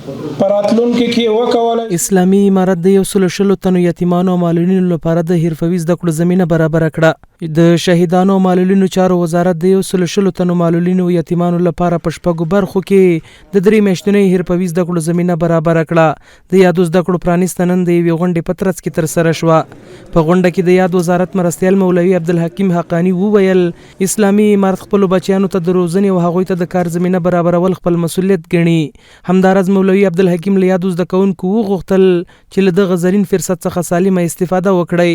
پراتلونکو کې وکولای. اسلامي امارت د 100 تنو یتیمانو او معلولینو لپاره د حرفوي زده کړو زمينه برابر کړه. د شهیدانو او معلولینو چارو وزارت د 100 تنو معلولینو او یتیمانو لپاره په شپږو برخو کې د 3 میاشتنۍ حرفوي زده کړو زمينه برابر کړه. د یادو زده کړو پرانیستنن د یوې غونډې په ترڅ کې تر سره شوه. په غونډه کې د یاد وزارت مرستیال مولوي عبدالحکیم حقانی وویل اسلامي امارت خپل بچیانو ته د روزنې او هغوی ته د کار زمينه برابرول خپل مسؤلیت ګڼي. همدارز مولوي عبدالحکیم له یادو زده کوونکو وغوښتل چې له دغه زرین فرصت څخه سالمه استفاده وکړي.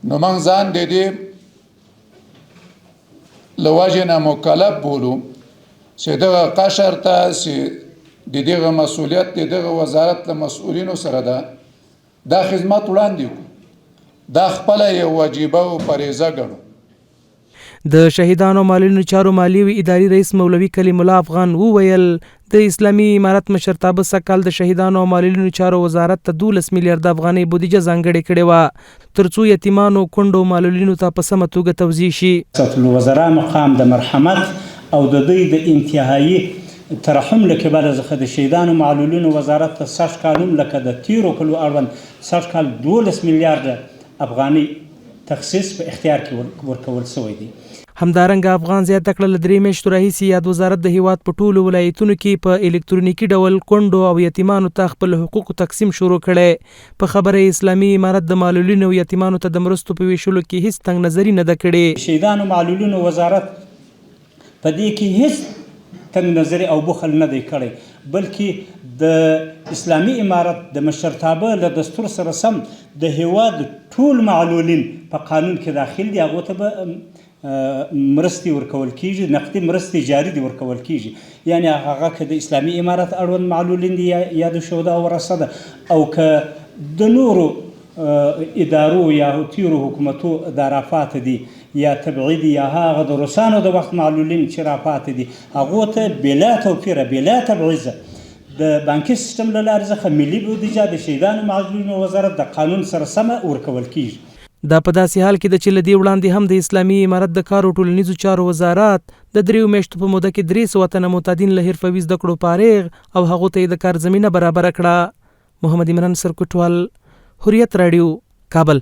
نو موږ ځان د دې له وجې نه مکلف بولو چې دغه قشر ته چې د دغه مسؤلیت د دغه وزارت له مسؤلینو سره ده دا خدمت وړاندې کړو. دا خپله یو واجبه او فریضه ګڼو. د شهیدانو معلولینو چارو مالی و اداري رئیس مولوي کلیم الله افغان وویل د اسلامي امارت مشرتابه سکهال د شهیدانو او معلولینو چارو وزارت ته 12 میلیارډ افغانۍ بودیجه ځانګړې کړې وه ترڅو یتیمانو کونډو معلولینو ته په سمه توګه توزیع شي. الوزراء مقام د مرحمت او د دوی د انتهایی ترحم له قبله څخه د شهیدانو معلولینو وزارت ته سږ کال هم لکه د تیرو کلو اړوند سږ کال 12 میلیارډ افغانۍ تخصیص په اختیار کې ورکول شوی دی. همدارنګه افغان زیاته کړه له 3 میاشتو راهیسې یاد وزارت د هیواد په ټولو ولایتونو کې په الکترونیکي ډول کونډو او یتیمانو ته خپل حقوقو تقسیم شروع کړي. په خبره اسلامي امارت د معلولینو او یتیمانو ته د مرستو په ویشلو کې هیڅ تنګ نظري نه ده کړې. شهیدانو معلولینو وزارت په دې کې هیڅ تنګ نظري او بخل نه دی کړی بلکې د اسلامي امارت د مشرتابه له دستور سره سم د هیواد ټول معلولین په قانون کې داخل دي. هغو ته به مرستې ورکول کیږي، نقدي مرستې جاري دي ورکول کیږي. یعنی هغه که د اسلامي امارت اړوند معلولین دي یا د شهدا او ورثه ده او که د نورو ادارو یا تیرو حکومتو د رافات دي یا تبعیدي یا هغه د روسانو د وخت معلولین چې رافات دي هغو ته بلا توفیره بلا تبعیضه د بانکي سیستم له لارې څخه ملي بودیجه د شهیدانو معلولینو وزارت د قانون سره سمه ورکول کیږي. دا په داسې حال کې د چې له دې وړاندې هم د اسلامي امارت د کار او ټولنیزو چارو وزارت د 3 میاشتو په موده کې 300 تنه متعدین له حرفوي زده کړو فارغ او هغو ته د کار زمینه برابر کړه. محمد عمران سرکوټوال، حریت رادیو، کابل.